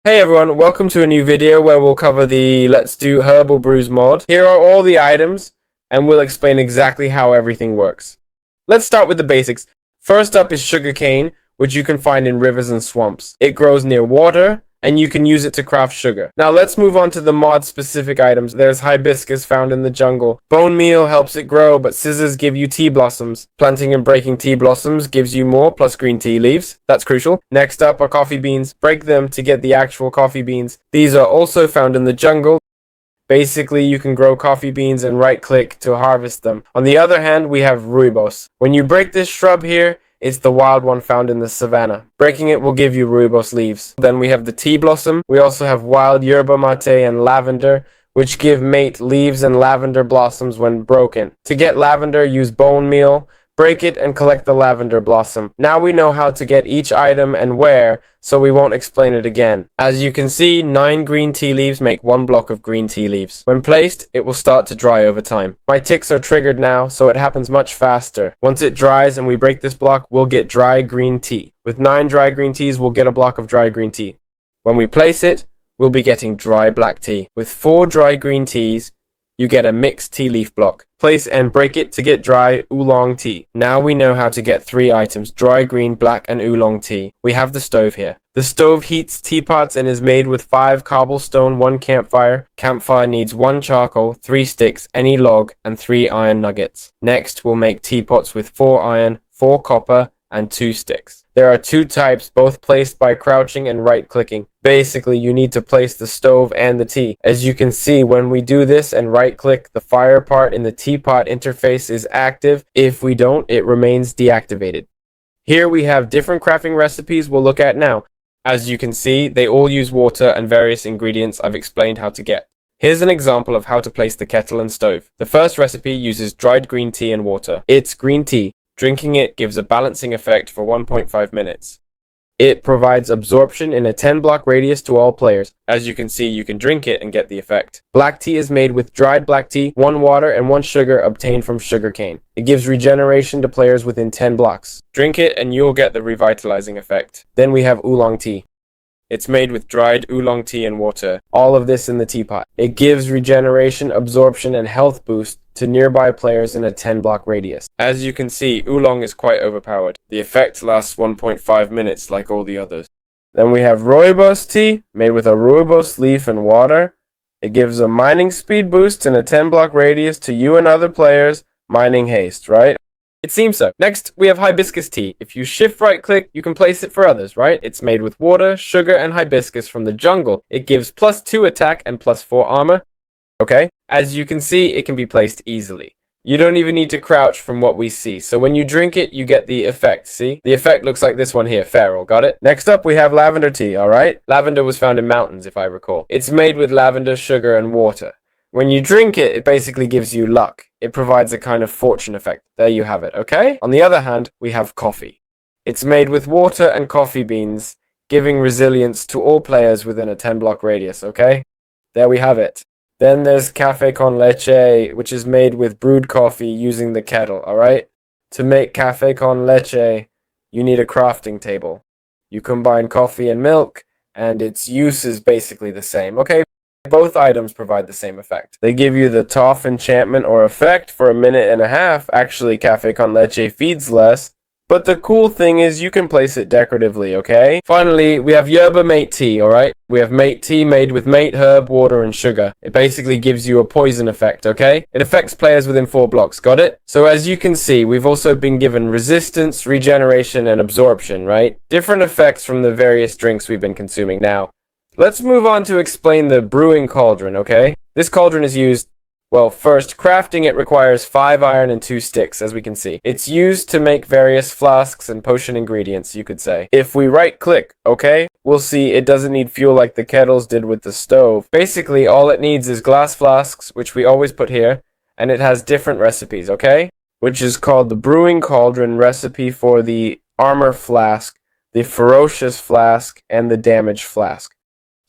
Hey everyone, welcome to a new video where we'll cover the Let's Do Herbal Brews mod. Here are all the items, and we'll explain exactly how everything works. Let's start with the basics. First up is sugarcane, which you can find in rivers and swamps. It grows near water, and you can use it to craft sugar. Now let's move on to the mod specific items. There's hibiscus found in the jungle. Bone meal helps it grow, but scissors give you tea blossoms. Planting and breaking tea blossoms gives you more, plus green tea leaves. That's crucial. Next up are coffee beans. Break them to get the actual coffee beans. These are also found in the jungle. Basically, you can grow coffee beans and right-click to harvest them. On the other hand, we have rooibos. When you break this shrub here, it's the wild one found in the savannah. Breaking it will give you rooibos leaves. Then we have the tea blossom. We also have wild yerba mate and lavender, which give mate leaves and lavender blossoms when broken. To get lavender, use bone meal. Break it and collect the lavender blossom. Now we know how to get each item and where, so we won't explain it again. As you can see, 9 green tea leaves make 1 block of green tea leaves. When placed, it will start to dry over time. My ticks are triggered now, so it happens much faster. Once it dries and we break this block, we'll get dry green tea. With 9 dry green teas, we'll get a block of dry green tea. When we place it, we'll be getting dry black tea. With 4 dry green teas, you get a mixed tea leaf block. Place and break it to get dry oolong tea. Now we know how to get 3 items, dry green, black, and oolong tea. We have the stove here. The stove heats teapots and is made with 5 cobblestone, 1 campfire. Campfire needs 1 charcoal, 3 sticks, any log, and 3 iron nuggets. Next, we'll make teapots with 4 iron, 4 copper, and 2 sticks. There are 2 types, both placed by crouching and right-clicking. Basically, you need to place the stove and the tea. As you can see, when we do this and right-click, the fire part in the teapot interface is active. If we don't, it remains deactivated. Here we have different crafting recipes we'll look at now. As you can see, they all use water and various ingredients I've explained how to get. Here's an example of how to place the kettle and stove. The first recipe uses dried green tea and water. It's green tea. Drinking it gives a balancing effect for 1.5 minutes. It provides absorption in a 10-block radius to all players. As you can see, you can drink it and get the effect. Black tea is made with dried black tea, 1 water, and 1 sugar obtained from sugarcane. It gives regeneration to players within 10 blocks. Drink it and you'll get the revitalizing effect. Then we have oolong tea. It's made with dried oolong tea and water. All of this in the teapot. It gives regeneration, absorption, and health boost to nearby players in a 10-block radius. As you can see, oolong is quite overpowered. The effect lasts 1.5 minutes like all the others. Then we have rooibos tea, made with a rooibos leaf and water. It gives a mining speed boost in a 10-block radius to you and other players. Mining haste, right? It seems so. Next, we have hibiscus tea. If you shift right-click, you can place it for others, right? It's made with water, sugar, and hibiscus from the jungle. It gives +2 attack and +4 armor. Okay? As you can see, it can be placed easily. You don't even need to crouch from what we see. So when you drink it, you get the effect, see? The effect looks like this one here, feral, got it? Next up, we have lavender tea, alright? Lavender was found in mountains, if I recall. It's made with lavender, sugar, and water. When you drink it, it basically gives you luck. It provides a kind of fortune effect. There you have it, okay? On the other hand, we have coffee. It's made with water and coffee beans, giving resilience to all players within a 10-block radius, okay? There we have it. Then there's cafe con leche, which is made with brewed coffee using the kettle, alright? To make cafe con leche, you need a crafting table. You combine coffee and milk, and its use is basically the same, okay? Both items provide the same effect. They give you the toff enchantment or effect for 1.5 minutes. Actually, cafe con leche feeds less. But the cool thing is you can place it decoratively, okay? Finally, we have yerba mate tea, alright? We have mate tea made with mate, herb, water, and sugar. It basically gives you a poison effect, okay? It affects players within 4 blocks, got it? So as you can see, we've also been given resistance, regeneration, and absorption, right? Different effects from the various drinks we've been consuming now. Let's move on to explain the brewing cauldron, okay? This cauldron is used, well, first, crafting it requires 5 iron and 2 sticks, as we can see. It's used to make various flasks and potion ingredients, you could say. If we right-click, okay, we'll see it doesn't need fuel like the kettles did with the stove. Basically, all it needs is glass flasks, which we always put here, and it has different recipes, okay? Which is called the brewing cauldron recipe for the armor flask, the ferocious flask, and the damage flask.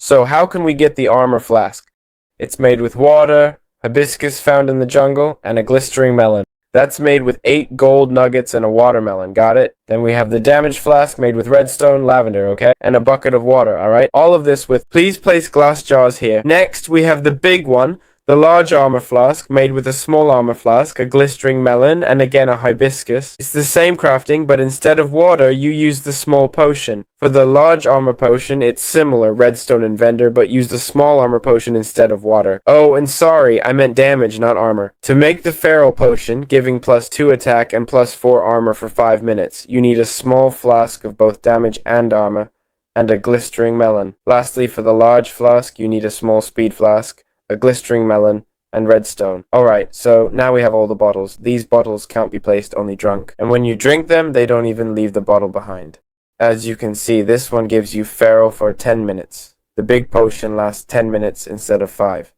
So how can we get the armor flask? It's made with water, hibiscus found in the jungle, and a glistering melon. That's made with 8 gold nuggets and a watermelon, got it? Then we have the damage flask made with redstone, lavender, okay? And a bucket of water, alright? All of this with, please place glass jars here. Next, we have the big one, the large armor flask made with a small armor flask, a glistering melon, and again a hibiscus. It's the same crafting, but instead of water, you use the small potion. For the large armor potion, it's similar, redstone and vendor, but use the small armor potion instead of water. Oh, and sorry, I meant damage, not armor. To make the feral potion, giving +2 attack and +4 armor for 5 minutes, you need a small flask of both damage and armor, and a glistering melon. Lastly, for the large flask, you need a small speed flask, a glistering melon, and redstone. Alright, so now we have all the bottles. These bottles can't be placed only drunk. And when you drink them, they don't even leave the bottle behind. As you can see, this one gives you feral for 10 minutes. The big potion lasts 10 minutes instead of 5.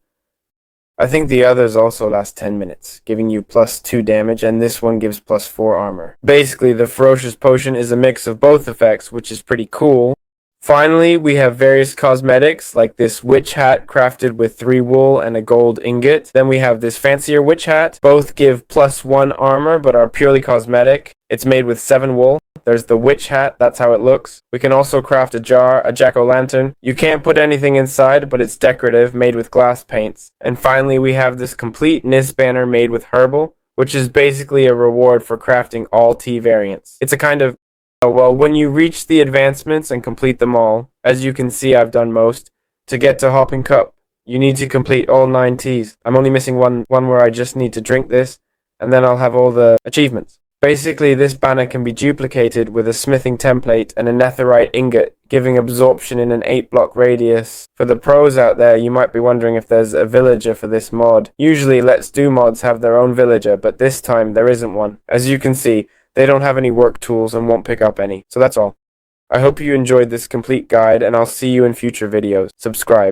I think the others also last 10 minutes, giving you +2 damage, and this one gives +4 armor. Basically, the ferocious potion is a mix of both effects, which is pretty cool. Finally, we have various cosmetics, like this witch hat crafted with 3 wool and a gold ingot. Then we have this fancier witch hat. Both give +1 armor, but are purely cosmetic. It's made with 7 wool. There's the witch hat, that's how it looks. We can also craft a jar, a jack-o'-lantern. You can't put anything inside, but it's decorative, made with glass paints. And finally, we have this complete NIS banner made with HERBAL, which is basically a reward for crafting all tea variants. It's a kind of well, when you reach the advancements and complete them all, as you can see I've done most, to get to Hopping Cup, you need to complete all 9 teas. I'm only missing one where I just need to drink this, and then I'll have all the achievements. Basically, this banner can be duplicated with a smithing template and a netherite ingot, giving absorption in an 8-block radius. For the pros out there, you might be wondering if there's a villager for this mod. Usually, Let's Do mods have their own villager, but this time there isn't one. As you can see, they don't have any work tools and won't pick up any. So that's all. I hope you enjoyed this complete guide, and I'll see you in future videos. Subscribe.